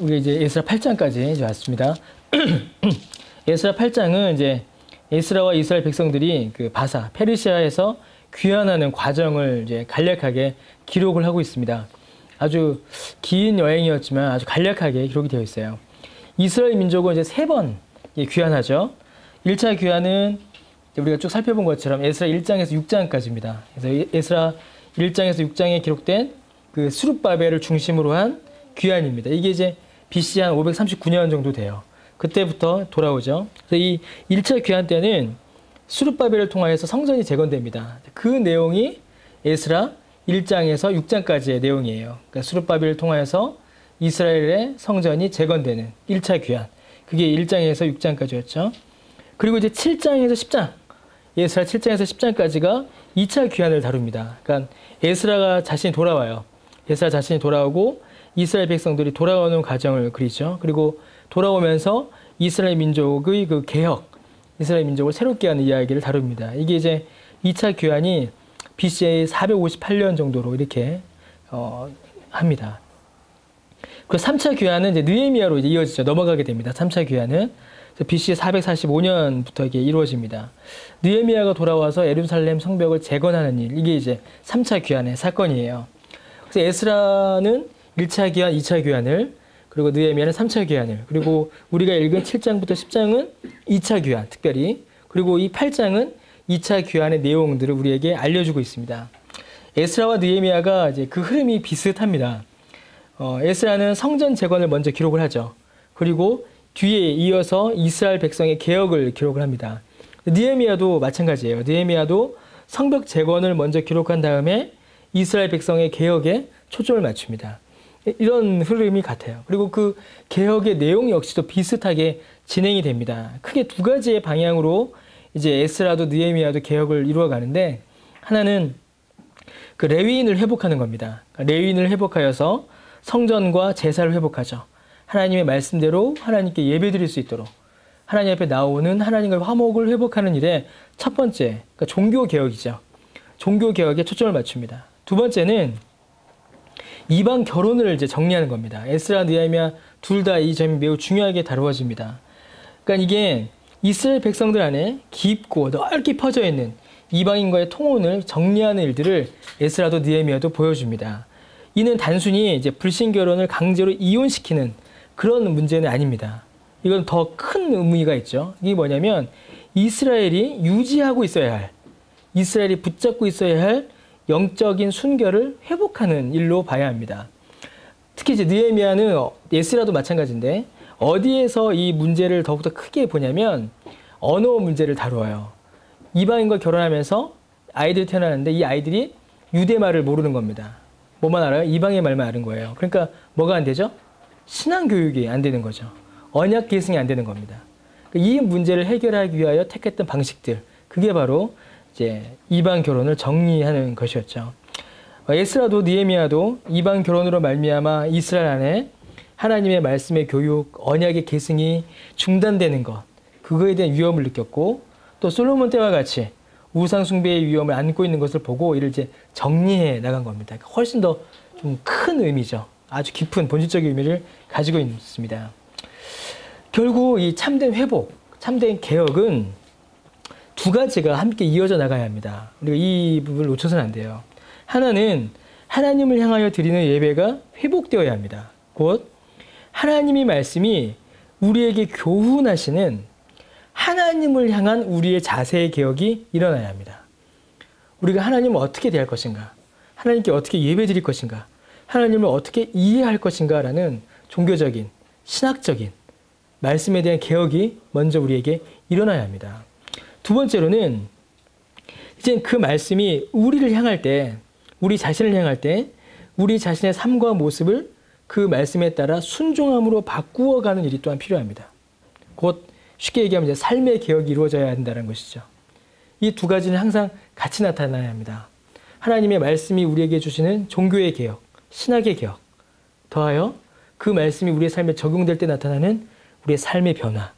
우리 이제 에스라 8장까지 이제 왔습니다. 에스라 8장은 이제 에스라와 이스라엘 백성들이 그 바사, 페르시아에서 귀환하는 과정을 이제 간략하게 기록을 하고 있습니다. 아주 긴 여행이었지만 아주 간략하게 기록이 되어 있어요. 이스라엘 민족은 이제 3번 귀환하죠. 1차 귀환은 우리가 쭉 살펴본 것처럼 에스라 1장에서 6장까지입니다. 그래서 에스라 1장에서 6장에 기록된 그 스룹바벨을 중심으로 한 귀환입니다. 이게 이제 BC 한 539년 정도 돼요. 그때부터 돌아오죠. 그래서 이 1차 귀환 때는 스룹바벨을 통하여서 성전이 재건됩니다. 그 내용이 에스라 1장에서 6장까지의 내용이에요. 그러니까 스룹바벨을 통하여서 이스라엘의 성전이 재건되는 1차 귀환. 그게 1장에서 6장까지였죠. 그리고 이제 7장에서 10장. 에스라 7장에서 10장까지가 2차 귀환을 다룹니다. 그러니까 에스라가 자신이 돌아와요. 에스라 자신이 돌아오고 이스라엘 백성들이 돌아오는 과정을 그리죠. 그리고 돌아오면서 이스라엘 민족의 그 개혁, 이스라엘 민족을 새롭게 하는 이야기를 다룹니다. 이게 이제 2차 귀환이 BCA 458년 정도로 이렇게 합니다. 그리고 3차 귀환은 이제 느헤미야로 이제 이어지죠. 넘어가게 됩니다. 3차 귀환은 BC 445년부터 이게 이루어집니다. 느헤미야가 돌아와서 예루살렘 성벽을 재건하는 일, 이게 이제 3차 귀환의 사건이에요. 그래서 에스라는 1차 귀환, 2차 귀환을, 그리고 느헤미야는 3차 귀환을, 그리고 우리가 읽은 7장부터 10장은 2차 귀환, 특별히, 그리고 이 8장은 2차 귀환의 내용들을 우리에게 알려주고 있습니다. 에스라와 느헤미야가 이제 그 흐름이 비슷합니다. 에스라는 성전 재건을 먼저 기록을 하죠. 그리고 뒤에 이어서 이스라엘 백성의 개혁을 기록을 합니다. 느헤미야도 마찬가지예요. 느헤미야도 성벽 재건을 먼저 기록한 다음에 이스라엘 백성의 개혁에 초점을 맞춥니다. 이런 흐름이 같아요. 그리고 그 개혁의 내용 역시도 비슷하게 진행이 됩니다. 크게 두 가지의 방향으로 이제 에스라도 느헤미야도 개혁을 이루어가는데, 하나는 그 레위인을 회복하는 겁니다. 레위인을 회복하여서 성전과 제사를 회복하죠. 하나님의 말씀대로 하나님께 예배드릴 수 있도록 하나님 앞에 나오는 하나님과의 화목을 회복하는 일에 첫 번째, 그러니까 종교개혁이죠. 종교개혁에 초점을 맞춥니다. 두 번째는 이방 결혼을 이제 정리하는 겁니다. 에스라, 느헤미야 둘 다 이 점이 매우 중요하게 다루어집니다. 그러니까 이게 이스라엘 백성들 안에 깊고 넓게 퍼져 있는 이방인과의 통혼을 정리하는 일들을 에스라도 느헤미야도 보여줍니다. 이는 단순히 이제 불신 결혼을 강제로 이혼시키는 그런 문제는 아닙니다. 이건 더 큰 의미가 있죠. 이게 뭐냐면 이스라엘이 유지하고 있어야 할, 이스라엘이 붙잡고 있어야 할 영적인 순결을 회복하는 일로 봐야 합니다. 특히 이제 느헤미야는 에스라도 마찬가지인데 어디에서 이 문제를 더욱더 크게 보냐면 언어 문제를 다루어요. 이방인과 결혼하면서 아이들이 태어나는데 이 아이들이 유대말을 모르는 겁니다. 뭐만 알아요? 이방의 말만 아는 거예요. 그러니까 뭐가 안 되죠? 신앙 교육이 안 되는 거죠. 언약 계승이 안 되는 겁니다. 이 문제를 해결하기 위하여 택했던 방식들, 그게 바로 이제 이방 결혼을 정리하는 것이었죠. 에스라도 느헤미야도 이방 결혼으로 말미암아 이스라엘 안에 하나님의 말씀의 교육, 언약의 계승이 중단되는 것, 그거에 대한 위험을 느꼈고, 또 솔로몬 때와 같이 우상 숭배의 위험을 안고 있는 것을 보고 이를 이제 정리해 나간 겁니다. 훨씬 더 좀 큰 의미죠. 아주 깊은 본질적인 의미를 가지고 있습니다. 결국 이 참된 회복, 참된 개혁은 두 가지가 함께 이어져 나가야 합니다. 우리가 이 부분을 놓쳐서는 안 돼요. 하나는 하나님을 향하여 드리는 예배가 회복되어야 합니다. 곧 하나님의 말씀이 우리에게 교훈하시는 하나님을 향한 우리의 자세의 개혁이 일어나야 합니다. 우리가 하나님을 어떻게 대할 것인가, 하나님께 어떻게 예배 드릴 것인가, 하나님을 어떻게 이해할 것인가 라는 종교적인, 신학적인 말씀에 대한 개혁이 먼저 우리에게 일어나야 합니다. 두 번째로는 이제 그 말씀이 우리를 향할 때, 우리 자신을 향할 때 우리 자신의 삶과 모습을 그 말씀에 따라 순종함으로 바꾸어가는 일이 또한 필요합니다. 곧 쉽게 얘기하면 이제 삶의 개혁이 이루어져야 한다는 것이죠. 이 두 가지는 항상 같이 나타나야 합니다. 하나님의 말씀이 우리에게 주시는 종교의 개혁, 신학의 개혁, 더하여 그 말씀이 우리의 삶에 적용될 때 나타나는 우리의 삶의 변화,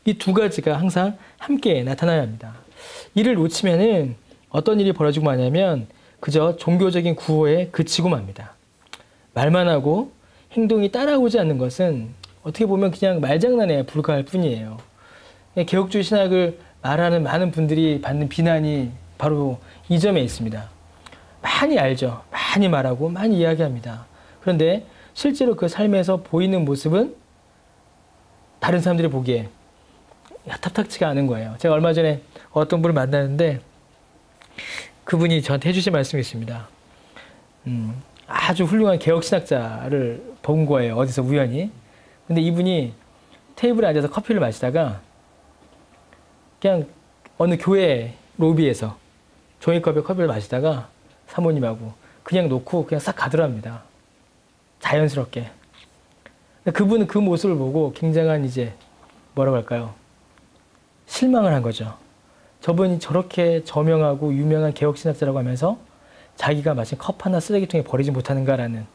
이 두 가지가 항상 함께 나타나야 합니다. 이를 놓치면은 어떤 일이 벌어지고 마냐면 그저 종교적인 구호에 그치고 맙니다. 말만 하고 행동이 따라오지 않는 것은 어떻게 보면 그냥 말장난에 불과할 뿐이에요. 개혁주의 신학을 말하는 많은 분들이 받는 비난이 바로 이 점에 있습니다. 많이 알죠. 많이 말하고 많이 이야기합니다. 그런데 실제로 그 삶에서 보이는 모습은 다른 사람들이 보기에 탑탁치가 않은 거예요. 제가 얼마 전에 어떤 분을 만났는데 그분이 저한테 해주신 말씀이 있습니다. 아주 훌륭한 개혁신학자를 본 거예요. 어디서 우연히. 근데 이분이 테이블에 앉아서 커피를 마시다가 그냥 어느 교회 로비에서 종이컵에 커피를 마시다가 사모님하고 그냥 놓고 그냥 싹 가더랍니다. 자연스럽게. 그분은 그 모습을 보고 굉장한 이제 뭐라고 할까요? 실망을 한 거죠. 저분이 저렇게 저명하고 유명한 개혁신학자라고 하면서 자기가 마신 컵 하나 쓰레기통에 버리지 못하는가라는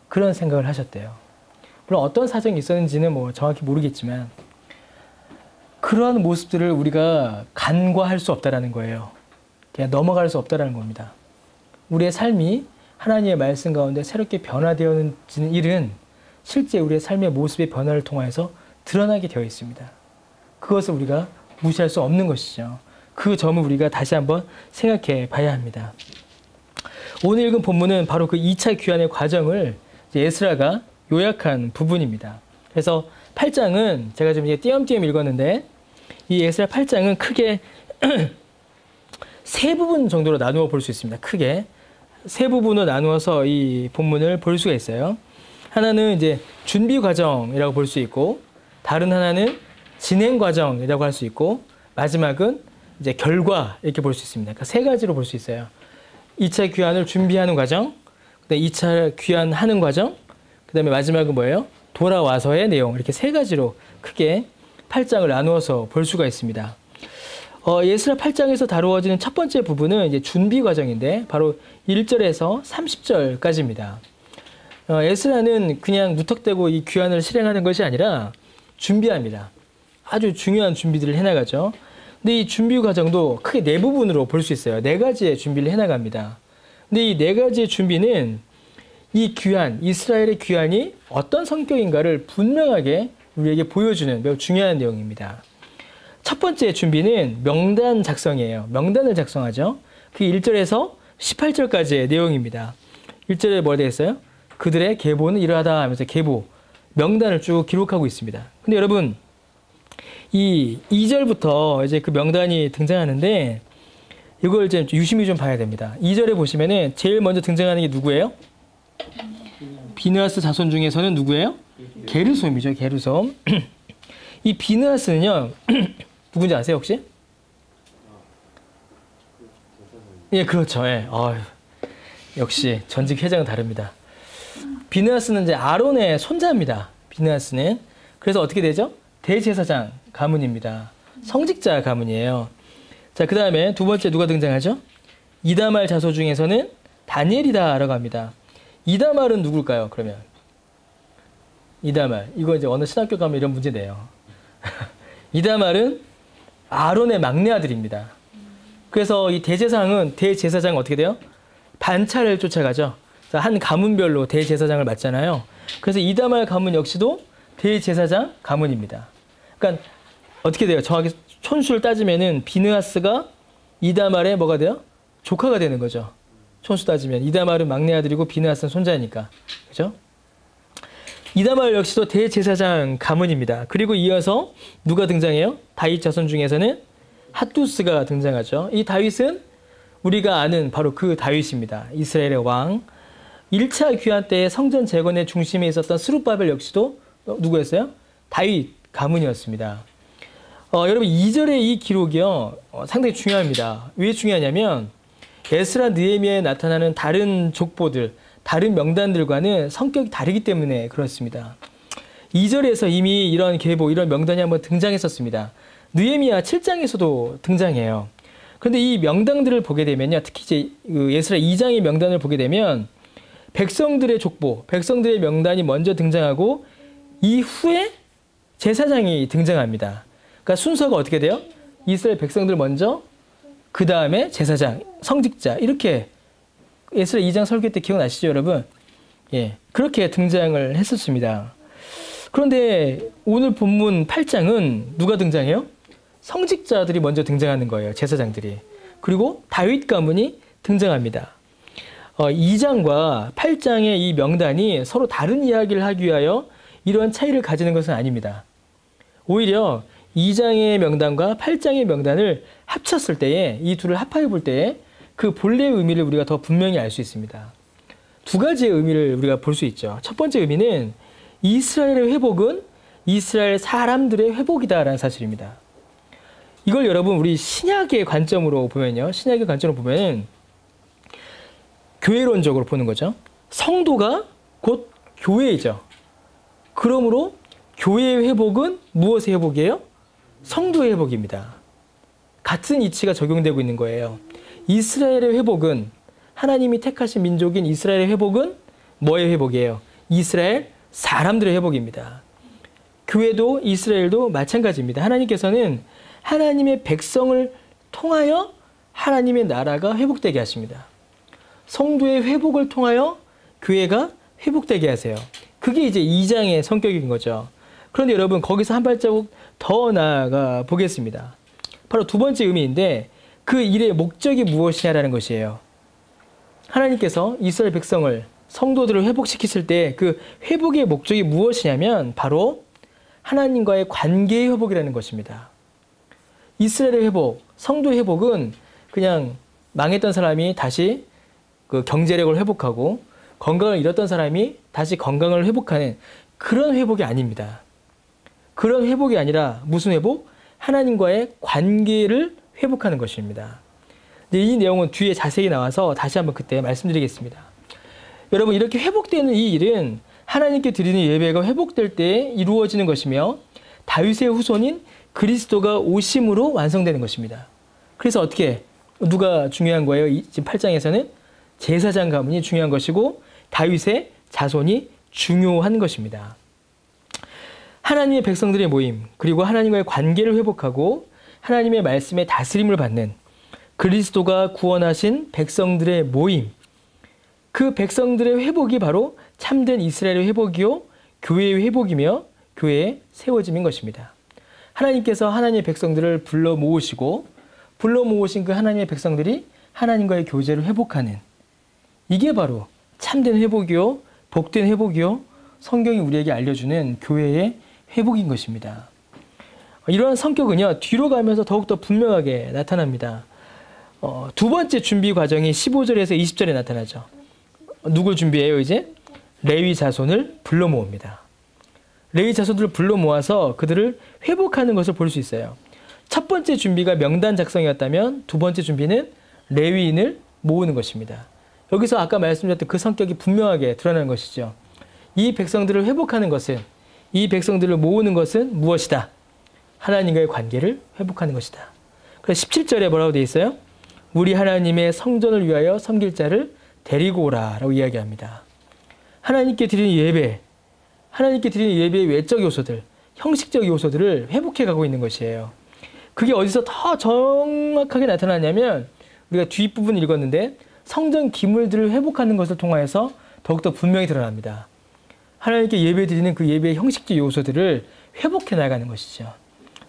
그런 생각을 하셨대요. 물론 어떤 사정이 있었는지는 뭐 정확히 모르겠지만 그러한 모습들을 우리가 간과할 수 없다라는 거예요. 그냥 넘어갈 수 없다라는 겁니다. 우리의 삶이 하나님의 말씀 가운데 새롭게 변화되어지는 일은 실제 우리의 삶의 모습의 변화를 통해서 드러나게 되어 있습니다. 그것을 우리가 무시할 수 없는 것이죠. 그 점을 우리가 다시 한번 생각해 봐야 합니다. 오늘 읽은 본문은 바로 그 2차 귀환의 과정을 에스라가 요약한 부분입니다. 그래서 8장은 제가 좀 이제 띄엄띄엄 읽었는데 이 에스라 8장은 크게 세 부분 정도로 나누어 볼 수 있습니다. 크게 세 부분으로 나누어서 이 본문을 볼 수가 있어요. 하나는 이제 준비 과정이라고 볼 수 있고, 다른 하나는 진행 과정이라고 할 수 있고, 마지막은 이제 결과 이렇게 볼 수 있습니다. 그러니까 세 가지로 볼 수 있어요. 2차 귀환을 준비하는 과정, 그다음에 2차 귀환하는 과정, 그다음에 마지막은 뭐예요? 돌아와서의 내용. 이렇게 세 가지로 크게 8장을 나누어서 볼 수가 있습니다. 에스라 8장에서 다루어지는 첫 번째 부분은 이제 준비 과정인데 바로 1절에서 30절까지입니다. 에스라는 그냥 무턱대고 이 귀환을 실행하는 것이 아니라 준비합니다. 아주 중요한 준비들을 해나가죠. 근데 이 준비 과정도 크게 네 부분으로 볼 수 있어요. 네 가지의 준비를 해나갑니다. 근데 이 네 가지의 준비는 이 귀환, 이스라엘의 귀환이 어떤 성격인가를 분명하게 우리에게 보여주는 매우 중요한 내용입니다. 첫 번째 준비는 명단 작성이에요. 명단을 작성하죠. 그 1절에서 18절까지의 내용입니다. 1절에 뭐가 되어 있어요? 그들의 계보는 이러하다 하면서 계보, 명단을 쭉 기록하고 있습니다. 근데 여러분, 이 2절부터 이제 그 명단이 등장하는데 이걸 이제 유심히 좀 봐야 됩니다. 2절에 보시면은 제일 먼저 등장하는 게 누구예요? 비느하스 자손 중에서는 누구예요? 게르솜이죠. 게르솜. 이 비느하스는요. 누군지 아세요 혹시? 예, 그렇죠. 예. 역시 전직 회장은 다릅니다. 비느하스는 이제 아론의 손자입니다. 비느하스는. 그래서 어떻게 되죠? 대제사장 가문입니다. 성직자 가문이에요. 자, 그 다음에 두 번째 누가 등장하죠? 이다말 자손 중에서는 다니엘이다라고 합니다. 이다말은 누굴까요? 그러면 이다말, 이거 이제 어느 신학교 가면 이런 문제 내요. 이다말은 아론의 막내 아들입니다. 그래서 이 대제사장은 어떻게 돼요? 반차를 쫓아가죠. 한 가문별로 대제사장을 맡잖아요. 그래서 이다말 가문 역시도 대제사장 가문입니다. 그러니까 어떻게 돼요? 정확히 촌수를 따지면은 비느하스가 이다말의 뭐가 돼요? 조카가 되는 거죠. 촌수 따지면 이다말은 막내 아들이고 비느하스는 손자니까. 그죠? 이다말 역시도 대제사장 가문입니다. 그리고 이어서 누가 등장해요? 다윗 자손 중에서는 핫두스가 등장하죠. 이 다윗은 우리가 아는 바로 그 다윗입니다. 이스라엘의 왕. 1차 귀환 때 성전 재건의 중심에 있었던 스룹바벨 역시도 누구였어요? 다윗 가문이었습니다. 여러분 2절의 이 기록이요. 상당히 중요합니다. 왜 중요하냐면 에스라 느헤미야에 나타나는 다른 족보들, 다른 명단들과는 성격이 다르기 때문에 그렇습니다. 2절에서 이미 이런 계보, 이런 명단이 한번 등장했었습니다. 느헤미야 7장에서도 등장해요. 그런데 이 명단들을 보게 되면요. 특히 이제 에스라 2장의 명단을 보게 되면 백성들의 족보, 백성들의 명단이 먼저 등장하고 이후에 제사장이 등장합니다. 그러니까 순서가 어떻게 돼요? 이스라엘 백성들 먼저, 그 다음에 제사장, 성직자 이렇게 에스라 2장 설교 때 기억나시죠, 여러분? 예, 그렇게 등장을 했었습니다. 그런데 오늘 본문 8장은 누가 등장해요? 성직자들이 먼저 등장하는 거예요. 제사장들이. 그리고 다윗 가문이 등장합니다. 2장과 8장의 이 명단이 서로 다른 이야기를 하기 위하여 이러한 차이를 가지는 것은 아닙니다. 오히려 2장의 명단과 8장의 명단을 합쳤을 때에, 이 둘을 합하여 볼 때에 그 본래의 의미를 우리가 더 분명히 알 수 있습니다. 두 가지의 의미를 우리가 볼 수 있죠. 첫 번째 의미는 이스라엘의 회복은 이스라엘 사람들의 회복이다라는 사실입니다. 이걸 여러분 우리 신약의 관점으로 보면요. 신약의 관점으로 보면 교회론적으로 보는 거죠. 성도가 곧 교회이죠. 그러므로 교회의 회복은 무엇의 회복이에요? 성도의 회복입니다. 같은 이치가 적용되고 있는 거예요. 이스라엘의 회복은, 하나님이 택하신 민족인 이스라엘의 회복은 뭐의 회복이에요? 이스라엘 사람들의 회복입니다. 교회도 이스라엘도 마찬가지입니다. 하나님께서는 하나님의 백성을 통하여 하나님의 나라가 회복되게 하십니다. 성도의 회복을 통하여 교회가 회복되게 하세요. 그게 이제 2장의 성격인 거죠. 그런데 여러분 거기서 한 발자국 더 나아가 보겠습니다. 바로 두 번째 의미인데 그 일의 목적이 무엇이냐라는 것이에요. 하나님께서 이스라엘 백성을, 성도들을 회복시키실 때 그 회복의 목적이 무엇이냐면 바로 하나님과의 관계의 회복이라는 것입니다. 이스라엘의 회복, 성도의 회복은 그냥 망했던 사람이 다시 그 경제력을 회복하고 건강을 잃었던 사람이 다시 건강을 회복하는 그런 회복이 아닙니다. 그런 회복이 아니라 무슨 회복? 하나님과의 관계를 회복하는 것입니다. 이 내용은 뒤에 자세히 나와서 다시 한번 그때 말씀드리겠습니다. 여러분 이렇게 회복되는 이 일은 하나님께 드리는 예배가 회복될 때 이루어지는 것이며 다윗의 후손인 그리스도가 오심으로 완성되는 것입니다. 그래서 어떻게 누가 중요한 거예요? 지금 8장에서는 제사장 가문이 중요한 것이고 다윗의 자손이 중요한 것입니다. 하나님의 백성들의 모임, 그리고 하나님과의 관계를 회복하고 하나님의 말씀에 다스림을 받는 그리스도가 구원하신 백성들의 모임, 그 백성들의 회복이 바로 참된 이스라엘의 회복이요 교회의 회복이며 교회의 세워짐인 것입니다. 하나님께서 하나님의 백성들을 불러 모으시고 불러 모으신 그 하나님의 백성들이 하나님과의 교제를 회복하는, 이게 바로 참된 회복이요 복된 회복이요 성경이 우리에게 알려주는 교회의 회복인 것입니다. 이러한 성격은요 뒤로 가면서 더욱더 분명하게 나타납니다. 두 번째 준비 과정이 15절에서 20절에 나타나죠. 누굴 준비해요 이제? 레위 자손을 불러 모읍니다. 레위 자손들을 불러 모아서 그들을 회복하는 것을 볼 수 있어요. 첫 번째 준비가 명단 작성이었다면 두 번째 준비는 레위인을 모으는 것입니다. 여기서 아까 말씀드렸던 그 성격이 분명하게 드러나는 것이죠. 이 백성들을 회복하는 것은, 이 백성들을 모으는 것은 무엇이다? 하나님과의 관계를 회복하는 것이다. 그래서 17절에 뭐라고 되어 있어요? 우리 하나님의 성전을 위하여 섬길 자를 데리고 오라 라고 이야기합니다. 하나님께 드리는 예배, 하나님께 드리는 예배의 외적 요소들, 형식적 요소들을 회복해 가고 있는 것이에요. 그게 어디서 더 정확하게 나타나냐면 우리가 뒷부분 읽었는데 성전 기물들을 회복하는 것을 통하여서 더욱더 분명히 드러납니다. 하나님께 예배 드리는 그 예배의 형식적 요소들을 회복해 나가는 것이죠.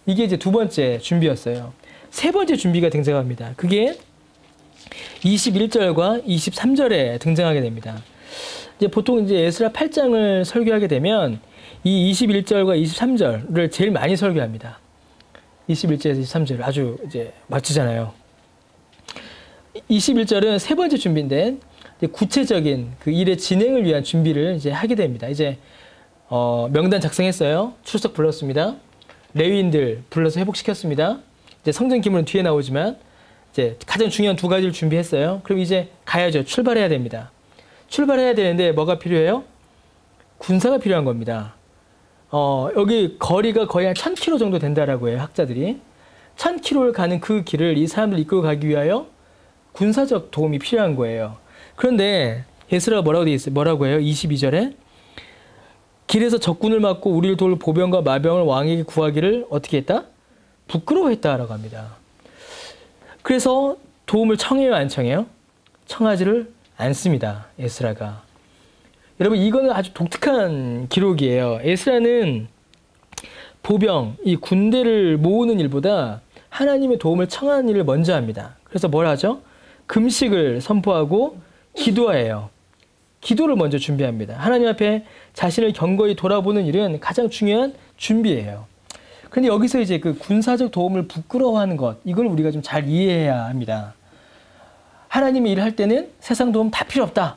이게 이제 두 번째 준비였어요. 세 번째 준비가 등장합니다. 그게 21절과 23절에 등장하게 됩니다. 이제 보통 이제 에스라 8장을 설교하게 되면 이 21절과 23절을 제일 많이 설교합니다. 21절에서 23절 아주 이제 멋지잖아요. 21절은 세 번째 준비인데 이제 구체적인 그 일의 진행을 위한 준비를 이제 하게 됩니다. 이제 명단 작성했어요. 출석 불렀습니다. 레위인들 불러서 회복시켰습니다. 이제 성전 기물은 뒤에 나오지만 이제 가장 중요한 두 가지를 준비했어요. 그럼 이제 가야죠. 출발해야 됩니다. 출발해야 되는데 뭐가 필요해요? 군사가 필요한 겁니다. 여기 거리가 거의 한 1000km 정도 된다라고 해요. 학자들이. 1000km를 가는 그 길을 이 사람들 이끌고 가기 위하여 군사적 도움이 필요한 거예요. 그런데 에스라가 뭐라고 해요? 22절에 길에서 적군을 맞고 우리를 도울 보병과 마병을 왕에게 구하기를 어떻게 했다? 부끄러워했다라고 합니다. 그래서 도움을 청해요, 안 청해요? 청하지를 않습니다. 에스라가. 여러분 이거는 아주 독특한 기록이에요. 에스라는 보병, 이 군대를 모으는 일보다 하나님의 도움을 청하는 일을 먼저 합니다. 그래서 뭘 하죠? 금식을 선포하고 기도해요. 기도를 먼저 준비합니다. 하나님 앞에 자신을 경거히 돌아보는 일은 가장 중요한 준비예요. 그런데 여기서 이제 그 군사적 도움을 부끄러워하는 것, 이걸 우리가 좀 잘 이해해야 합니다. 하나님이 일을 할 때는 세상 도움 다 필요 없다.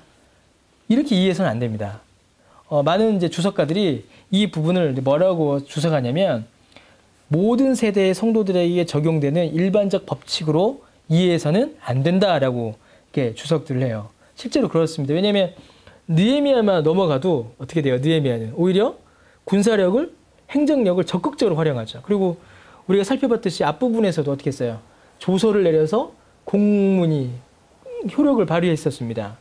이렇게 이해해서는 안 됩니다. 많은 이제 주석가들이 이 부분을 뭐라고 주석하냐면 모든 세대의 성도들에게 적용되는 일반적 법칙으로 이해해서는 안 된다라고 이렇게 주석들을 해요. 실제로 그렇습니다. 왜냐하면 느헤미야만 넘어가도 어떻게 돼요? 느헤미야는 오히려 군사력을, 행정력을 적극적으로 활용하죠. 그리고 우리가 살펴봤듯이 앞부분에서도 어떻게 했어요? 조서를 내려서 공문이 효력을 발휘했었습니다.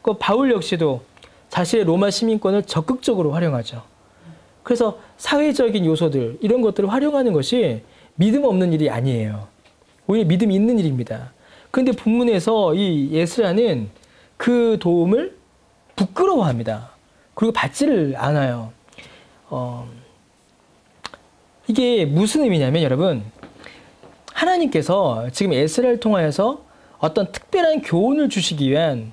그 바울 역시도 자신의 로마 시민권을 적극적으로 활용하죠. 그래서 사회적인 요소들, 이런 것들을 활용하는 것이 믿음 없는 일이 아니에요. 오히려 믿음이 있는 일입니다. 그런데 본문에서 이 에스라는 그 도움을 부끄러워합니다. 그리고 받지를 않아요. 이게 무슨 의미냐면 여러분, 하나님께서 지금 에스라를 통하여서 어떤 특별한 교훈을 주시기 위한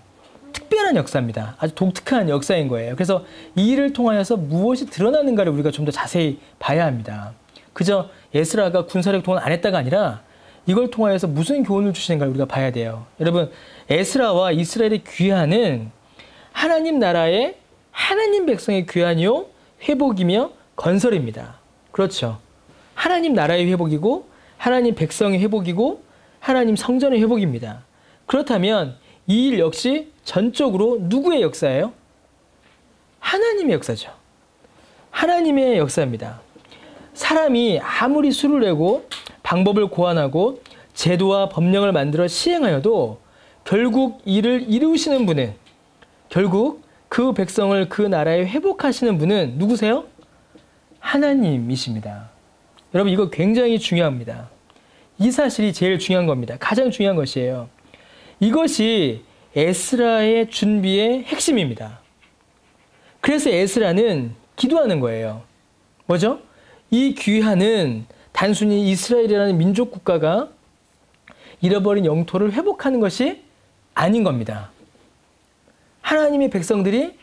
특별한 역사입니다. 아주 독특한 역사인 거예요. 그래서 이 일을 통하여서 무엇이 드러나는가를 우리가 좀 더 자세히 봐야 합니다. 그저 에스라가 군사력 동원 안 했다가 아니라 이걸 통하여서 무슨 교훈을 주시는가를 우리가 봐야 돼요. 여러분, 에스라와 이스라엘의 귀환은 하나님 나라의 하나님 백성의 귀환이요 회복이며 건설입니다. 그렇죠. 하나님 나라의 회복이고 하나님 백성의 회복이고 하나님 성전의 회복입니다. 그렇다면 이 일 역시 전적으로 누구의 역사예요? 하나님의 역사죠. 하나님의 역사입니다. 사람이 아무리 수를 내고 방법을 고안하고 제도와 법령을 만들어 시행하여도 결국 이를 이루시는 분은, 결국 그 백성을 그 나라에 회복하시는 분은 누구세요? 하나님이십니다. 여러분, 이거 굉장히 중요합니다. 이 사실이 제일 중요한 겁니다. 가장 중요한 것이에요. 이것이 에스라의 준비의 핵심입니다. 그래서 에스라는 기도하는 거예요. 뭐죠? 이 귀환은 단순히 이스라엘이라는 민족 국가가 잃어버린 영토를 회복하는 것이 아닌 겁니다. 하나님의 백성들이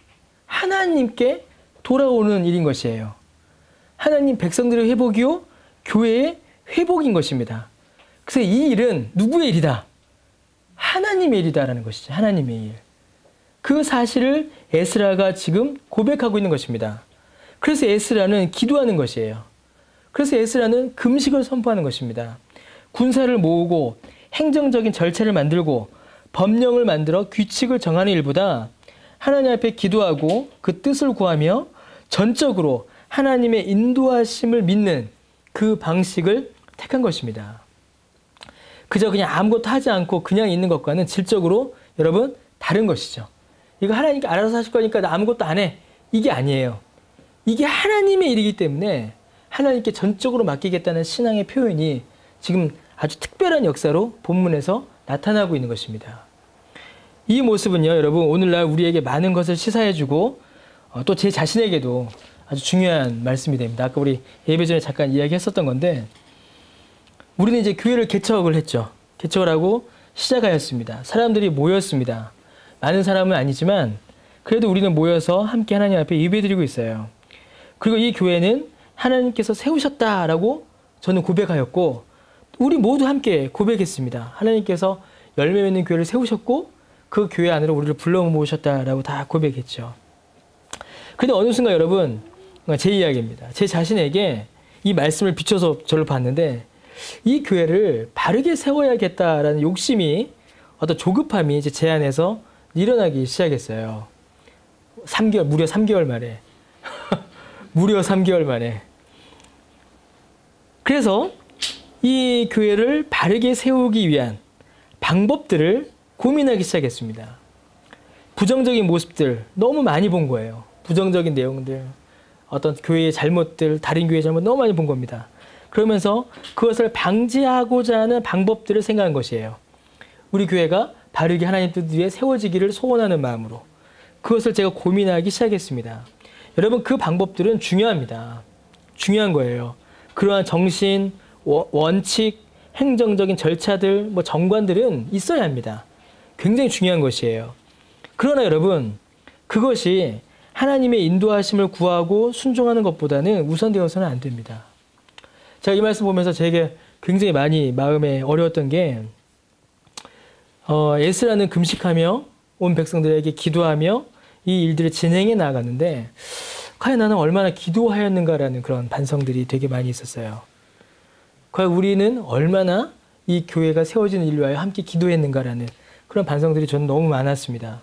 하나님께 돌아오는 일인 것이에요. 하나님 백성들의 회복이요, 교회의 회복인 것입니다. 그래서 이 일은 누구의 일이다? 하나님의 일이다라는 것이죠. 하나님의 일. 그 사실을 에스라가 지금 고백하고 있는 것입니다. 그래서 에스라는 기도하는 것이에요. 그래서 에스라는 금식을 선포하는 것입니다. 군사를 모으고 행정적인 절차를 만들고 법령을 만들어 규칙을 정하는 일보다 하나님 앞에 기도하고 그 뜻을 구하며 전적으로 하나님의 인도하심을 믿는 그 방식을 택한 것입니다. 그저 그냥 아무것도 하지 않고 그냥 있는 것과는 질적으로 여러분 다른 것이죠. 이거 하나님께 알아서 하실 거니까 나 아무것도 안 해. 이게 아니에요. 이게 하나님의 일이기 때문에 하나님께 전적으로 맡기겠다는 신앙의 표현이 지금 아주 특별한 역사로 본문에서 나타나고 있는 것입니다. 이 모습은요, 여러분, 오늘날 우리에게 많은 것을 시사해주고 또 제 자신에게도 아주 중요한 말씀이 됩니다. 아까 우리 예배 전에 잠깐 이야기했었던 건데, 우리는 이제 교회를 개척을 했죠. 개척을 하고 시작하였습니다. 사람들이 모였습니다. 많은 사람은 아니지만 그래도 우리는 모여서 함께 하나님 앞에 예배드리고 있어요. 그리고 이 교회는 하나님께서 세우셨다라고 저는 고백하였고, 우리 모두 함께 고백했습니다. 하나님께서 열매 맺는 교회를 세우셨고 그 교회 안으로 우리를 불러 모으셨다라고 다 고백했죠. 근데 어느 순간 여러분, 제 이야기입니다. 제 자신에게 이 말씀을 비춰서 저를 봤는데 이 교회를 바르게 세워야겠다라는 욕심이, 어떤 조급함이 이제 제 안에서 일어나기 시작했어요. 3개월, 무려 3개월 만에. 무려 3개월 만에. 그래서 이 교회를 바르게 세우기 위한 방법들을 고민하기 시작했습니다. 부정적인 모습들 너무 많이 본 거예요. 부정적인 내용들, 어떤 교회의 잘못들, 다른 교회의 잘못 너무 많이 본 겁니다. 그러면서 그것을 방지하고자 하는 방법들을 생각한 것이에요. 우리 교회가 바르게 하나님 뜻 위에 세워지기를 소원하는 마음으로. 그것을 제가 고민하기 시작했습니다. 여러분, 그 방법들은 중요합니다. 중요한 거예요. 그러한 정신, 원칙, 행정적인 절차들, 뭐 정관들은 있어야 합니다. 굉장히 중요한 것이에요. 그러나 여러분, 그것이 하나님의 인도하심을 구하고 순종하는 것보다는 우선되어서는 안 됩니다. 제가 이 말씀 보면서 제게 굉장히 많이 마음에 어려웠던 게 에스라는 금식하며 온 백성들에게 기도하며 이 일들을 진행해 나아갔는데 과연 나는 얼마나 기도하였는가라는 그런 반성들이 되게 많이 있었어요. 과연 우리는 얼마나 이 교회가 세워지는 일을 위하여 함께 기도했는가라는 그런 반성들이 저는 너무 많았습니다.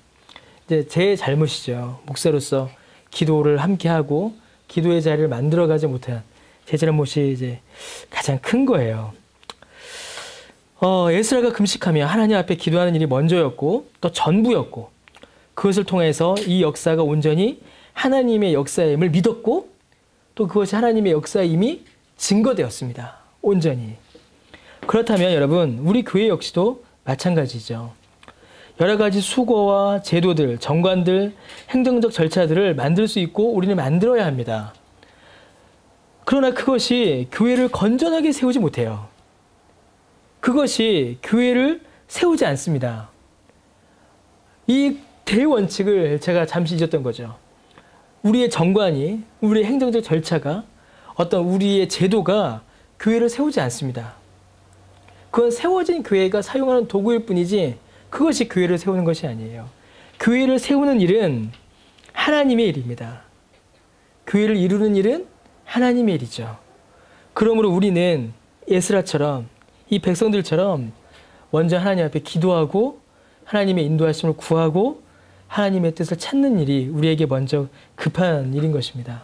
이제 제 잘못이죠. 목사로서 기도를 함께 하고 기도의 자리를 만들어가지 못한 제 잘못이 이제 가장 큰 거예요. 에스라가 금식하며 하나님 앞에 기도하는 일이 먼저였고 또 전부였고 그것을 통해서 이 역사가 온전히 하나님의 역사임을 믿었고 또 그것이 하나님의 역사임이 증거되었습니다. 온전히. 그렇다면 여러분, 우리 교회 역시도 마찬가지죠. 여러 가지 수고와 제도들, 정관들, 행정적 절차들을 만들 수 있고 우리는 만들어야 합니다. 그러나 그것이 교회를 건전하게 세우지 못해요. 그것이 교회를 세우지 않습니다. 이 대원칙을 제가 잠시 잊었던 거죠. 우리의 정관이, 우리의 행정적 절차가, 어떤 우리의 제도가 교회를 세우지 않습니다. 그건 세워진 교회가 사용하는 도구일 뿐이지 그것이 교회를 세우는 것이 아니에요. 교회를 세우는 일은 하나님의 일입니다. 교회를 이루는 일은 하나님의 일이죠. 그러므로 우리는 에스라처럼 이 백성들처럼 먼저 하나님 앞에 기도하고 하나님의 인도하심을 구하고 하나님의 뜻을 찾는 일이 우리에게 먼저 급한 일인 것입니다.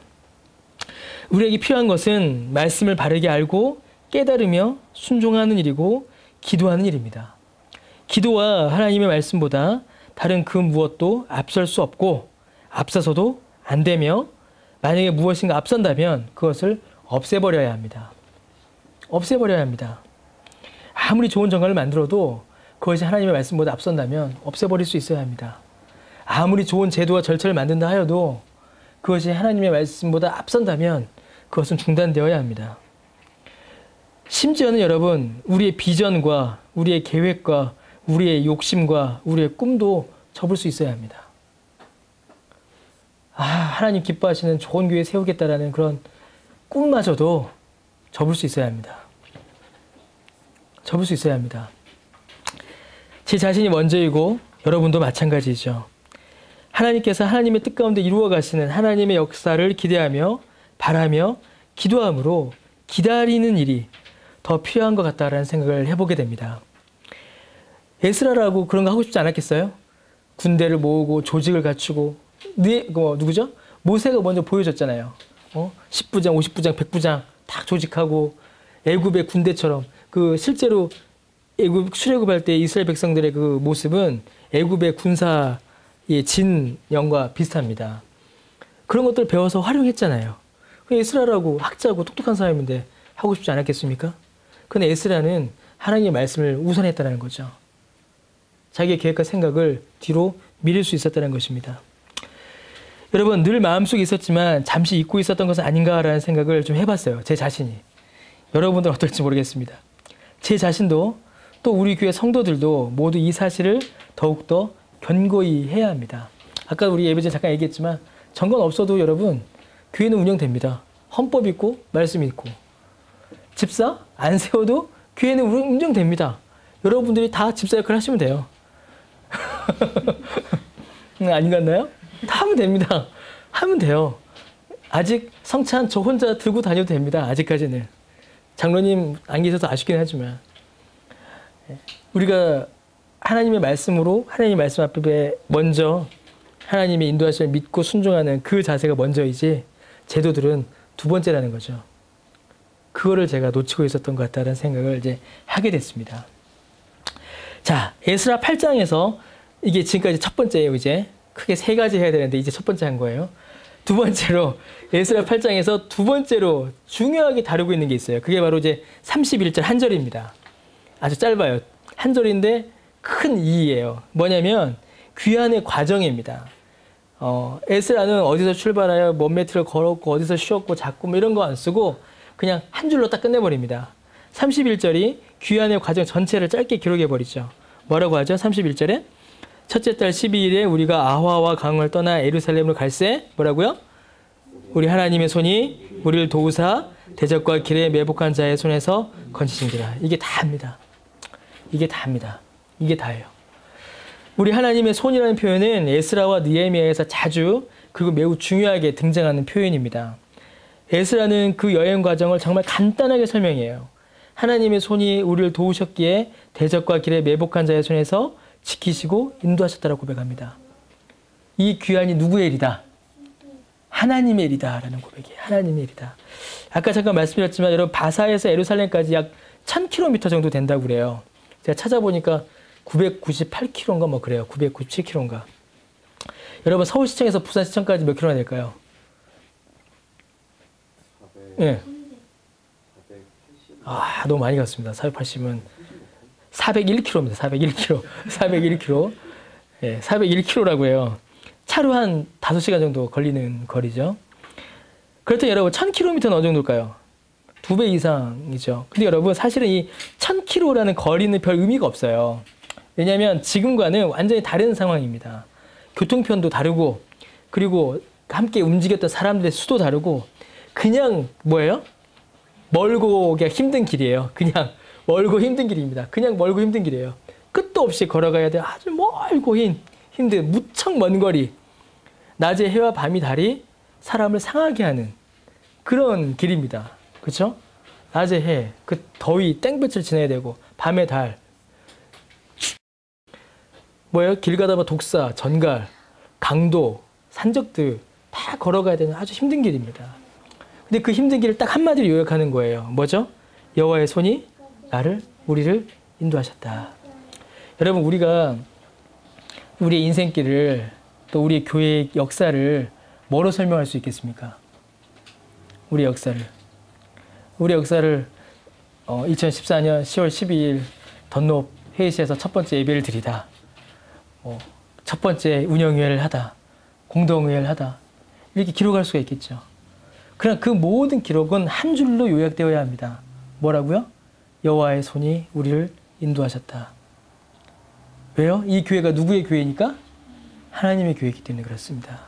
우리에게 필요한 것은 말씀을 바르게 알고 깨달으며 순종하는 일이고 기도하는 일입니다. 기도와 하나님의 말씀보다 다른 그 무엇도 앞설 수 없고 앞서서도 안 되며 만약에 무엇인가 앞선다면 그것을 없애버려야 합니다. 없애버려야 합니다. 아무리 좋은 정관을 만들어도 그것이 하나님의 말씀보다 앞선다면 없애버릴 수 있어야 합니다. 아무리 좋은 제도와 절차를 만든다 하여도 그것이 하나님의 말씀보다 앞선다면 그것은 중단되어야 합니다. 심지어는 여러분, 우리의 비전과 우리의 계획과 우리의 욕심과 우리의 꿈도 접을 수 있어야 합니다. 하나님 기뻐하시는 좋은 교회 세우겠다라는 그런 꿈마저도 접을 수 있어야 합니다. 접을 수 있어야 합니다. 제 자신이 먼저이고 여러분도 마찬가지죠. 하나님께서 하나님의 뜻 가운데 이루어 가시는 하나님의 역사를 기대하며 바라며 기도함으로 기다리는 일이 더 필요한 것 같다라는 생각을 해보게 됩니다. 에스라라고 그런 거 하고 싶지 않았겠어요? 군대를 모으고 조직을 갖추고 누구죠? 모세가 먼저 보여줬잖아요. 10부장, 50부장, 100부장 딱 조직하고 애굽의 군대처럼 그 실제로 애굽 출애굽할 때 이스라엘 백성들의 그 모습은 애굽의 군사의 진영과 비슷합니다. 그런 것들을 배워서 활용했잖아요. 에스라라고 학자고 똑똑한 사람인데 하고 싶지 않았겠습니까? 근데 에스라는 하나님의 말씀을 우선했다는 거죠. 자기의 계획과 생각을 뒤로 미룰 수 있었다는 것입니다. 여러분, 늘 마음속에 있었지만 잠시 잊고 있었던 것은 아닌가라는 생각을 좀 해봤어요. 제 자신이. 여러분들은 어떨지 모르겠습니다. 제 자신도 또 우리 교회 성도들도 모두 이 사실을 더욱더 견고히 해야 합니다. 아까 우리 예배전에 잠깐 얘기했지만 정관 없어도 여러분 교회는 운영됩니다. 헌법 있고 말씀 있고 집사 안 세워도 교회는 운영됩니다. 여러분들이 다 집사 역할을 하시면 돼요. 아닌 것 같나요? 다 하면 됩니다. 하면 돼요. 아직 성찬 저 혼자 들고 다녀도 됩니다. 아직까지는. 장로님 안 계셔서 아쉽긴 하지만 우리가 하나님의 말씀으로 하나님의 말씀 앞에 먼저 하나님의 인도하심을 믿고 순종하는 그 자세가 먼저이지 제도들은 두 번째라는 거죠. 그거를 제가 놓치고 있었던 것 같다는 생각을 이제 하게 됐습니다. 자, 에스라 8장에서 이게 지금까지 첫 번째예요. 이제 크게 세 가지 해야 되는데 이제 첫 번째 한 거예요. 두 번째로 에스라 8장에서 두 번째로 중요하게 다루고 있는 게 있어요. 그게 바로 이제 31절 한 절입니다. 아주 짧아요. 한 절인데 큰 이의예요. 뭐냐면 귀환의 과정입니다. 에스라는 어디서 출발하여 몇 메트를 걸었고 어디서 쉬었고 잤고 뭐 이런 거 안 쓰고 그냥 한 줄로 딱 끝내버립니다. 31절이 귀환의 과정 전체를 짧게 기록해버리죠. 뭐라고 하죠? 31절에 첫째 달 12일에 우리가 아화와 강을 떠나 예루살렘으로 갈새 뭐라고요? 우리 하나님의 손이 우리를 도우사 대적과 길에 매복한 자의 손에서 건지신지라. 이게 다입니다. 이게 다입니다. 이게 다예요. 우리 하나님의 손이라는 표현은 에스라와 느헤미야에서 자주 그리고 매우 중요하게 등장하는 표현입니다. 에스라는 그 여행 과정을 정말 간단하게 설명해요. 하나님의 손이 우리를 도우셨기에 대적과 길에 매복한 자의 손에서 지키시고 인도하셨다라고 고백합니다. 이 귀환이 누구의 일이다? 하나님의 일이다라는 고백이에요. 하나님의 일이다. 아까 잠깐 말씀드렸지만 여러분 바사에서 예루살렘까지 약 1000km 정도 된다고 그래요. 제가 찾아보니까 998km인가 뭐 그래요. 997km인가. 여러분 서울시청에서 부산시청까지 몇 킬로나 될까요? 예. 아, 너무 많이 갔습니다. 480은 401km입니다. 401km. 401km. 예, 401km라고 해요. 차로 한 5시간 정도 걸리는 거리죠. 그렇다면 여러분 1000km는 어느 정도일까요? 2배 이상이죠. 근데 여러분 사실은 이 1000km라는 거리는 별 의미가 없어요. 왜냐하면 지금과는 완전히 다른 상황입니다. 교통편도 다르고 그리고 함께 움직였던 사람들의 수도 다르고 그냥 뭐예요? 멀고 힘든 길이에요. 그냥 멀고 힘든 길입니다. 그냥 멀고 힘든 길이에요. 끝도 없이 걸어가야 돼. 아주 멀고 힘든 무척 먼 거리. 낮에 해와 밤이 달이 사람을 상하게 하는 그런 길입니다. 그렇죠? 낮에 해, 그 더위 땡볕을 지나야 되고 밤에 달. 뭐예요? 길 가다 보면 독사, 전갈, 강도, 산적들 다 걸어가야 되는 아주 힘든 길입니다. 근데 그 힘든 길을 딱 한마디로 요약하는 거예요. 뭐죠? 여호와의 손이 우리를 인도하셨다. 여러분 우리가 우리의 인생길을 또 우리의 교회의 역사를 뭐로 설명할 수 있겠습니까? 우리의 역사를 2014년 10월 12일 던롭 회의실에서 첫 번째 예배를 드리다. 첫 번째 운영회를 하다. 공동회를 하다. 이렇게 기록할 수가 있겠죠. 그러나 그 모든 기록은 한 줄로 요약되어야 합니다. 뭐라고요? 여호와의 손이 우리를 인도하셨다. 왜요? 이 교회가 누구의 교회니까? 하나님의 교회이기 때문에 그렇습니다.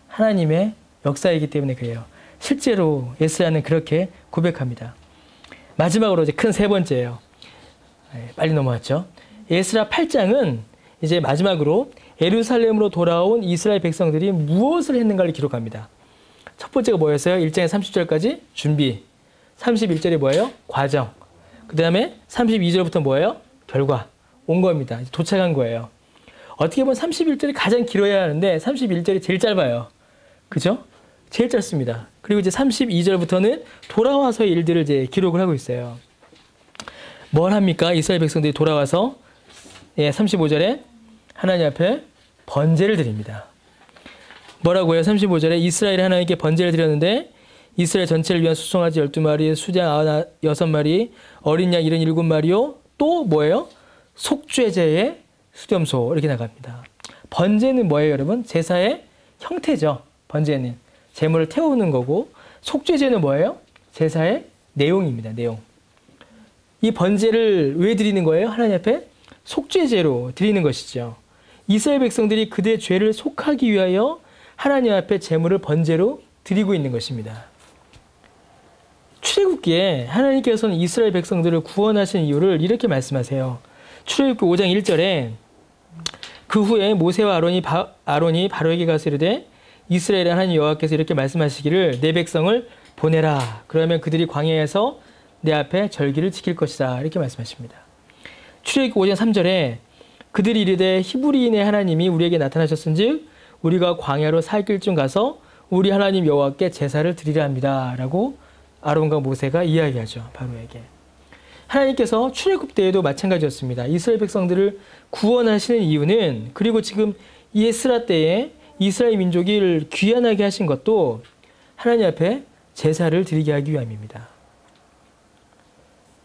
하나님의 역사이기 때문에 그래요. 실제로 에스라는 그렇게 고백합니다. 마지막으로 이제 큰 세 번째예요. 빨리 넘어왔죠. 에스라 8장은 이제 마지막으로 예루살렘으로 돌아온 이스라엘 백성들이 무엇을 했는가를 기록합니다. 첫 번째가 뭐였어요? 1장의 30절까지 준비. 31절이 뭐예요? 과정. 그 다음에 32절부터 뭐예요? 결과. 온 겁니다. 도착한 거예요. 어떻게 보면 31절이 가장 길어야 하는데 31절이 제일 짧아요. 그죠? 제일 짧습니다. 그리고 이제 32절부터는 돌아와서의 일들을 이제 기록을 하고 있어요. 뭘 합니까? 이스라엘 백성들이 돌아와서 35절에 하나님 앞에 번제를 드립니다. 뭐라고 해요? 35절에 이스라엘이 하나님께 번제를 드렸는데 이스라엘 전체를 위한 수송아지 12마리, 수장 96마리, 어린 양 77마리요. 또 뭐예요? 속죄제의 수렴소 이렇게 나갑니다. 번제는 뭐예요, 여러분? 제사의 형태죠. 번제는 제물을 태우는 거고 속죄제는 뭐예요? 제사의 내용입니다. 내용. 이 번제를 왜 드리는 거예요? 하나님 앞에 속죄제로 드리는 것이죠. 이스라엘 백성들이 그들의 죄를 속하기 위하여 하나님 앞에 제물을 번제로 드리고 있는 것입니다. 출애굽기에 하나님께서는 이스라엘 백성들을 구원하신 이유를 이렇게 말씀하세요. 출애굽기 5장 1절에 그 후에 모세와 아론이 바로에게 가서 이르되 이스라엘의 하나님 여호와께서 이렇게 말씀하시기를 내 백성을 보내라. 그러면 그들이 광야에서 내 앞에 절기를 지킬 것이다. 이렇게 말씀하십니다. 출애굽기 5장 3절에 그들이 이르되 히브리인의 하나님이 우리에게 나타나셨은즉 우리가 광야로 살길쯤 가서 우리 하나님 여호와께 제사를 드리려 합니다. 라고 아론과 모세가 이야기하죠. 바로에게. 하나님께서 출애굽 때에도 마찬가지였습니다. 이스라엘 백성들을 구원하시는 이유는 그리고 지금 에스라 때에 이스라엘 민족을 귀환하게 하신 것도 하나님 앞에 제사를 드리게 하기 위함입니다.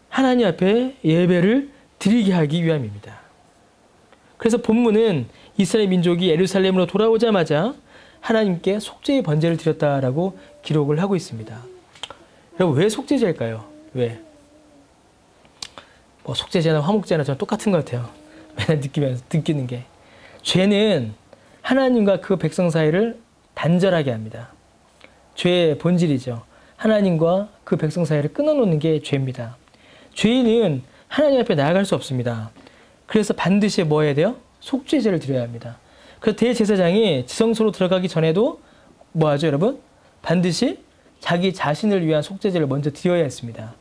하나님 앞에 예배를 드리게 하기 위함입니다. 그래서 본문은 이스라엘 민족이 예루살렘으로 돌아오자마자 하나님께 속죄의 번제를 드렸다라고 기록을 하고 있습니다. 여러분, 왜 속죄제일까요? 왜? 뭐 속죄제나 화목제나 저는 똑같은 것 같아요. 맨날 느끼는 게. 죄는 하나님과 그 백성 사이를 단절하게 합니다. 죄의 본질이죠. 하나님과 그 백성 사이를 끊어놓는 게 죄입니다. 죄인은 하나님 앞에 나아갈 수 없습니다. 그래서 반드시 뭐 해야 돼요? 속죄제를 드려야 합니다. 그래서 대제사장이 지성소로 들어가기 전에도 뭐 하죠, 여러분? 반드시 자기 자신을 위한 속죄제를 먼저 드려야 했습니다.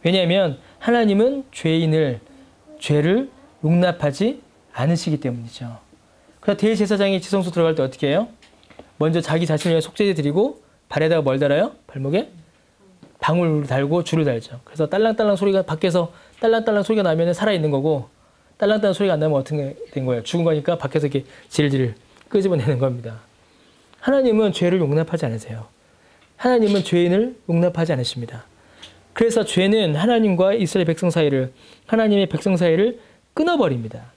왜냐하면 하나님은 죄를 용납하지 않으시기 때문이죠. 그래서 대제사장이 지성소 들어갈 때 어떻게 해요? 먼저 자기 자신을 위한 속죄제 드리고 발에다가 뭘 달아요? 발목에? 방울을 달고 줄을 달죠. 그래서 딸랑딸랑 소리가 밖에서 딸랑딸랑 소리가 나면 살아있는 거고, 딸랑딸랑 소리가 안 나면 어떻게 된 거예요? 죽은 거니까 밖에서 이렇게 질질 끄집어내는 겁니다. 하나님은 죄를 용납하지 않으세요. 하나님은 죄인을 용납하지 않으십니다. 그래서 죄는 하나님과 이스라엘 백성 사이를, 하나님의 백성 사이를 끊어버립니다.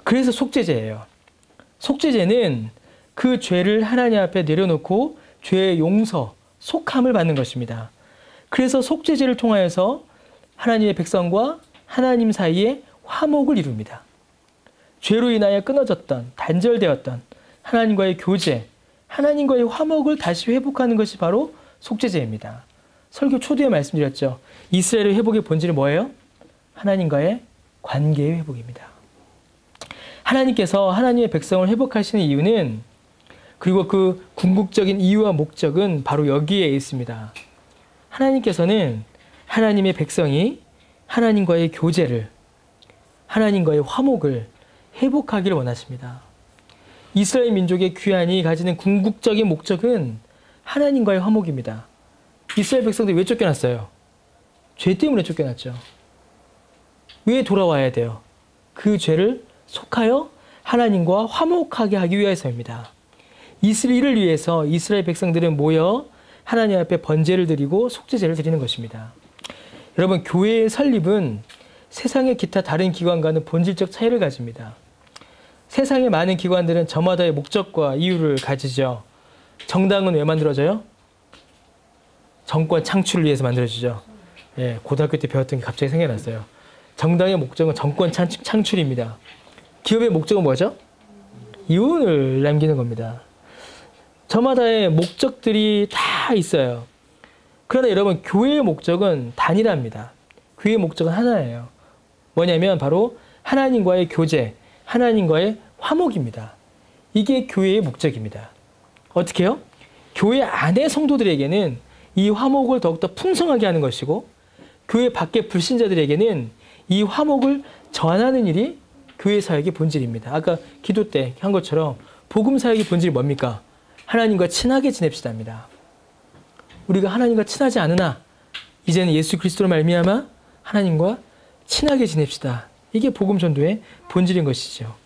그래서 속죄제예요. 속죄제는 그 죄를 하나님 앞에 내려놓고 죄의 용서, 속함을 받는 것입니다. 그래서 속죄제를 통하여서 하나님의 백성과 하나님 사이에 화목을 이룹니다. 죄로 인하여 끊어졌던, 단절되었던 하나님과의 교제, 하나님과의 화목을 다시 회복하는 것이 바로 속죄제입니다. 설교 초두에 말씀드렸죠. 이스라엘의 회복의 본질은 뭐예요? 하나님과의 관계의 회복입니다. 하나님께서 하나님의 백성을 회복하시는 이유는, 그리고 그 궁극적인 이유와 목적은 바로 여기에 있습니다. 하나님께서는 하나님의 백성이 하나님과의 교제를, 하나님과의 화목을 회복하기를 원하십니다. 이스라엘 민족의 귀환이 가지는 궁극적인 목적은 하나님과의 화목입니다. 이스라엘 백성들이 왜 쫓겨났어요? 죄 때문에 쫓겨났죠. 왜 돌아와야 돼요? 그 죄를 속하여 하나님과 화목하게 하기 위해서입니다. 이를 위해서 이스라엘 백성들은 모여 하나님 앞에 번제를 드리고 속죄제를 드리는 것입니다. 여러분, 교회의 설립은 세상의 기타 다른 기관과는 본질적 차이를 가집니다. 세상의 많은 기관들은 저마다의 목적과 이유를 가지죠. 정당은 왜 만들어져요? 정권 창출을 위해서 만들어지죠. 예, 고등학교 때 배웠던 게 갑자기 생각났어요. 정당의 목적은 정권 창출입니다. 기업의 목적은 뭐죠? 이윤을 남기는 겁니다. 저마다의 목적들이 다 있어요. 그러나 여러분, 교회의 목적은 단일합니다. 교회의 목적은 하나예요. 뭐냐면 바로 하나님과의 교제, 하나님과의 화목입니다. 이게 교회의 목적입니다. 어떻게 해요? 교회 안의 성도들에게는 이 화목을 더욱더 풍성하게 하는 것이고, 교회 밖의 불신자들에게는 이 화목을 전하는 일이 교회 사역의 본질입니다. 아까 기도 때 한 것처럼 복음 사역의 본질이 뭡니까? 하나님과 친하게 지냅시다입니다. 우리가 하나님과 친하지 않으나 이제는 예수 그리스도로 말미암아 하나님과 친하게 지냅시다. 이게 복음 전도의 본질인 것이죠.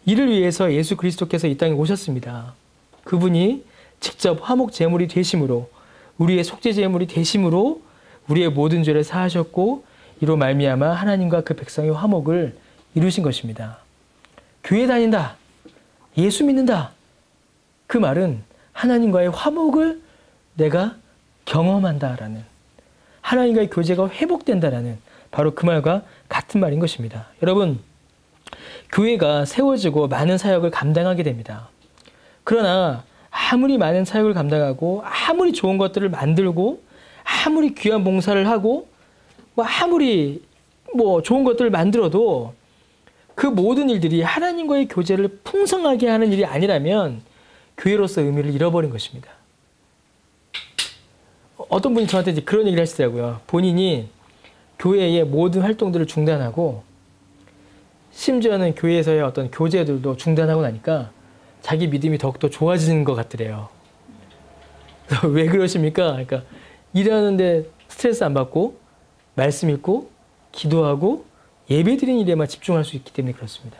이를 위해서 예수 그리스도께서 이 땅에 오셨습니다. 그분이 직접 화목 제물이 되심으로, 우리의 속죄 제물이 되심으로 우리의 모든 죄를 사하셨고, 이로 말미암아 하나님과 그 백성의 화목을 이루신 것입니다. 교회 다닌다, 예수 믿는다, 그 말은 하나님과의 화목을 내가 경험한다라는, 하나님과의 교제가 회복된다라는 바로 그 말과 같은 말인 것입니다. 여러분, 교회가 세워지고 많은 사역을 감당하게 됩니다. 그러나 아무리 많은 사역을 감당하고 아무리 좋은 것들을 만들고 아무리 귀한 봉사를 하고 아무리 좋은 것들을 만들어도 그 모든 일들이 하나님과의 교제를 풍성하게 하는 일이 아니라면 교회로서 의미를 잃어버린 것입니다. 어떤 분이 저한테 이제 그런 얘기를 하시더라고요. 본인이 교회의 모든 활동들을 중단하고 심지어는 교회에서의 어떤 교제들도 중단하고 나니까 자기 믿음이 더욱더 좋아지는 것 같더래요. 왜 그러십니까? 그러니까 일하는데 스트레스 안 받고 말씀 읽고 기도하고 예배 드리는 일에만 집중할 수 있기 때문에 그렇습니다.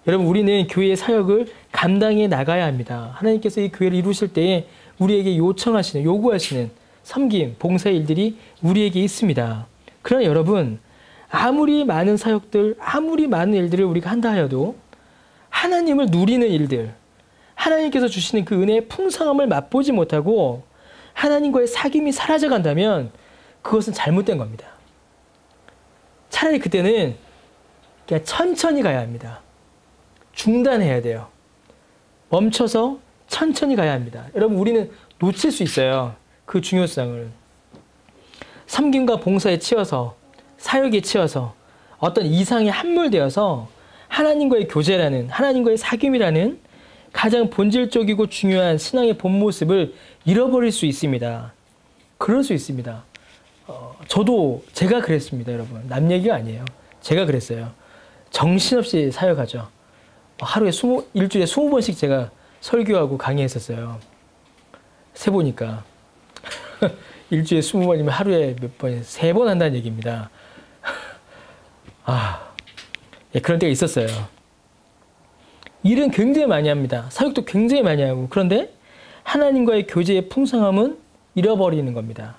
여러분, 우리는 교회의 사역을 감당해 나가야 합니다. 하나님께서 이 교회를 이루실 때에 우리에게 요청하시는, 요구하시는 섬김, 봉사의 일들이 우리에게 있습니다. 그러나 여러분, 아무리 많은 사역들, 아무리 많은 일들을 우리가 한다 하여도 하나님을 누리는 일들, 하나님께서 주시는 그 은혜의 풍성함을 맛보지 못하고 하나님과의 사귐이 사라져 간다면 그것은 잘못된 겁니다. 차라리 그때는 그냥 천천히 가야 합니다. 중단해야 돼요. 멈춰서 천천히 가야 합니다. 여러분, 우리는 놓칠 수 있어요. 그 중요성을. 섬김과 봉사에 치여서, 사역에 치여서 어떤 이상에 함몰되어서 하나님과의 교제라는, 하나님과의 사귐이라는 가장 본질적이고 중요한 신앙의 본 모습을 잃어버릴 수 있습니다. 그럴 수 있습니다. 저도 제가 그랬습니다, 여러분. 남 얘기가 아니에요. 제가 그랬어요. 정신없이 사역하죠. 일주일에 20번씩 제가 설교하고 강의했었어요. 세보니까. 일주일에 20번이면 하루에 몇 번, 3번 한다는 얘기입니다. 예, 그런 때가 있었어요. 일은 굉장히 많이 합니다. 사역도 굉장히 많이 하고. 그런데 하나님과의 교제의 풍성함은 잃어버리는 겁니다.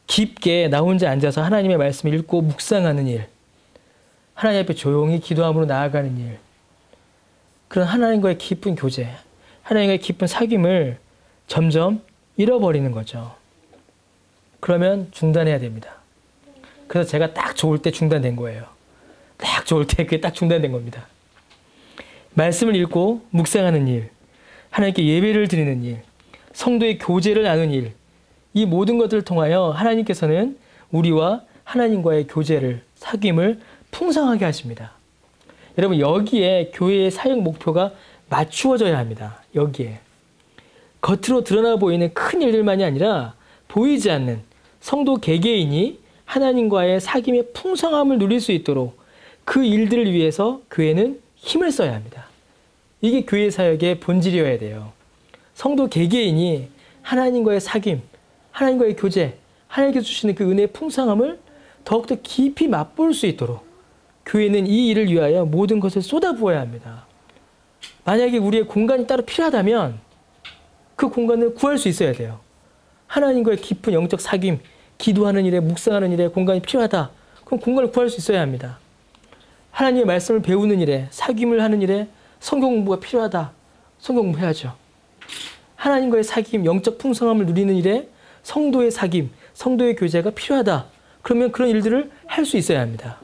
깊게 나 혼자 앉아서 하나님의 말씀을 읽고 묵상하는 일, 하나님 앞에 조용히 기도함으로 나아가는 일, 그런 하나님과의 깊은 교제, 하나님과의 깊은 사귐을 점점 잃어버리는 거죠. 그러면 중단해야 됩니다. 그래서 제가 딱 좋을 때 중단된 거예요. 딱 좋을 때 그게 딱 중단된 겁니다. 말씀을 읽고 묵상하는 일, 하나님께 예배를 드리는 일, 성도의 교제를 나누는 일, 이 모든 것들을 통하여 하나님께서는 우리와 하나님과의 교제를, 사귐을 풍성하게 하십니다. 여러분, 여기에 교회의 사역 목표가 맞추어져야 합니다. 여기에. 겉으로 드러나 보이는 큰 일들만이 아니라 보이지 않는 성도 개개인이 하나님과의 사귐의 풍성함을 누릴 수 있도록 그 일들을 위해서 교회는 힘을 써야 합니다. 이게 교회 사역의 본질이어야 돼요. 성도 개개인이 하나님과의 사귐, 하나님과의 교제, 하나님께서 주시는 그 은혜의 풍성함을 더욱더 깊이 맛볼 수 있도록 교회는 이 일을 위하여 모든 것을 쏟아부어야 합니다. 만약에 우리의 공간이 따로 필요하다면 그 공간을 구할 수 있어야 돼요. 하나님과의 깊은 영적 사귐, 기도하는 일에, 묵상하는 일에 공간이 필요하다. 그럼 공간을 구할 수 있어야 합니다. 하나님의 말씀을 배우는 일에, 사귐을 하는 일에 성경 공부가 필요하다. 성경 공부해야죠. 하나님과의 사귐, 영적 풍성함을 누리는 일에 성도의 사귐, 성도의 교제가 필요하다. 그러면 그런 일들을 할 수 있어야 합니다.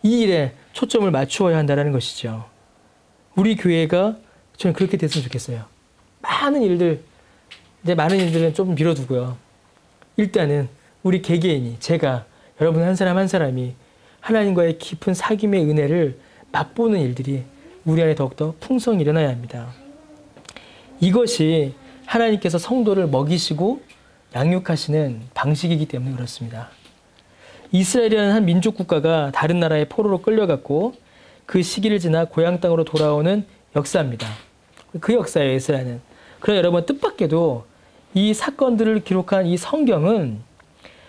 이 일에 초점을 맞추어야 한다는 것이죠. 우리 교회가 저는 그렇게 됐으면 좋겠어요. 많은 일들은 좀 미뤄두고요. 일단은 우리 개개인이, 제가, 여러분 한 사람 한 사람이 하나님과의 깊은 사귐의 은혜를 맛보는 일들이 우리 안에 더욱더 풍성히 일어나야 합니다. 이것이 하나님께서 성도를 먹이시고 양육하시는 방식이기 때문에 그렇습니다. 이스라엘이라는 한 민족 국가가 다른 나라의 포로로 끌려갔고 그 시기를 지나 고향 땅으로 돌아오는 역사입니다. 그 역사예요, 이스라엘은. 그러나 여러분, 뜻밖에도 이 사건들을 기록한 이 성경은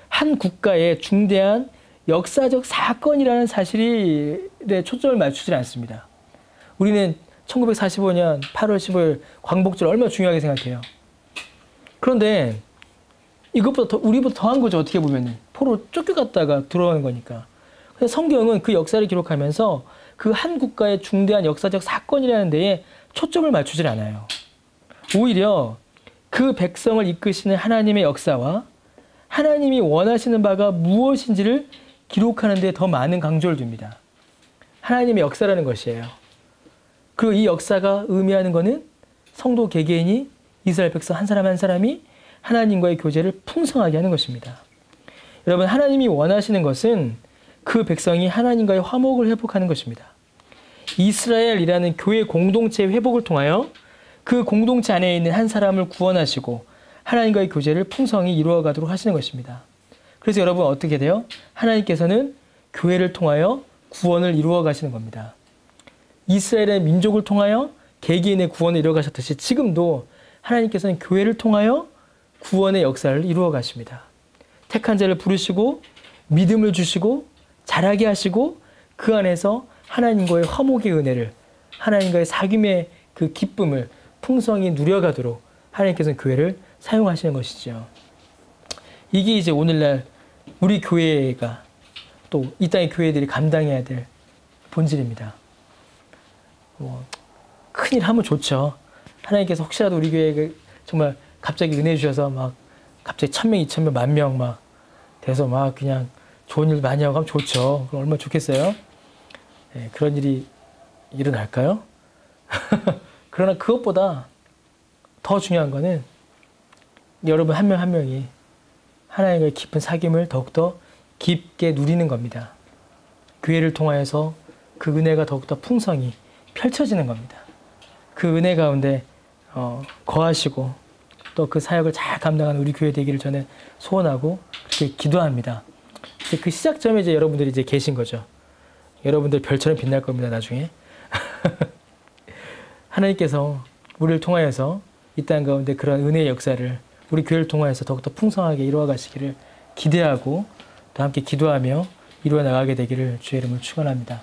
한 국가의 중대한 역사적 사건이라는 사실에 초점을 맞추지 않습니다. 우리는 1945년 8월 15일 광복절 얼마나 중요하게 생각해요. 그런데 이것보다 우리보다 더한 거죠. 어떻게 보면 포로 쫓겨갔다가 들어오는 거니까. 근데 성경은 그 역사를 기록하면서 그 한 국가의 중대한 역사적 사건이라는 데에 초점을 맞추질 않아요. 오히려 그 백성을 이끄시는 하나님의 역사와 하나님이 원하시는 바가 무엇인지를 기록하는 데 더 많은 강조를 둡니다. 하나님의 역사라는 것이에요. 그리고 이 역사가 의미하는 것은 성도 개개인이, 이스라엘 백성 한 사람 한 사람이 하나님과의 교제를 풍성하게 하는 것입니다. 여러분, 하나님이 원하시는 것은 그 백성이 하나님과의 화목을 회복하는 것입니다. 이스라엘이라는 교회 공동체의 회복을 통하여 그 공동체 안에 있는 한 사람을 구원하시고 하나님과의 교제를 풍성히 이루어가도록 하시는 것입니다. 그래서 여러분, 어떻게 돼요? 하나님께서는 교회를 통하여 구원을 이루어 가시는 겁니다. 이스라엘의 민족을 통하여 개개인의 구원을 이루어 가셨듯이 지금도 하나님께서는 교회를 통하여 구원의 역사를 이루어 가십니다. 택한 자를 부르시고 믿음을 주시고 자라게 하시고 그 안에서 하나님과의 화목의 은혜를, 하나님과의 사귐의 그 기쁨을 풍성히 누려가도록 하나님께서는 교회를 사용하시는 것이죠. 이게 이제 오늘날 우리 교회가, 또 이 땅의 교회들이 감당해야 될 본질입니다. 큰일 하면 좋죠. 하나님께서 혹시라도 우리 교회에 정말 갑자기 은혜 주셔서 막 갑자기 1000명, 2000명, 10,000명 막 돼서 막 그냥 좋은 일 많이 하고 하면 좋죠. 그럼 얼마나 좋겠어요? 네, 그런 일이 일어날까요? 그러나 그것보다 더 중요한 거는 여러분 한 명 한 명이 하나님과의 깊은 사귐을 더욱더 깊게 누리는 겁니다. 교회를 통하여서 그 은혜가 더욱더 풍성히 펼쳐지는 겁니다. 그 은혜 가운데 거하시고 또 그 사역을 잘 감당하는 우리 교회 되기를 저는 소원하고 그렇게 기도합니다. 이제 그 시작점에 이제 여러분들이 이제 계신 거죠. 여러분들 별처럼 빛날 겁니다, 나중에. 하나님께서 우리를 통하여서 이 땅 가운데 그런 은혜의 역사를 우리 교회를 통하여서 더욱더 풍성하게 이루어 가시기를 기대하고 또 함께 기도하며 이루어 나가게 되기를 주의 이름으로 축원합니다.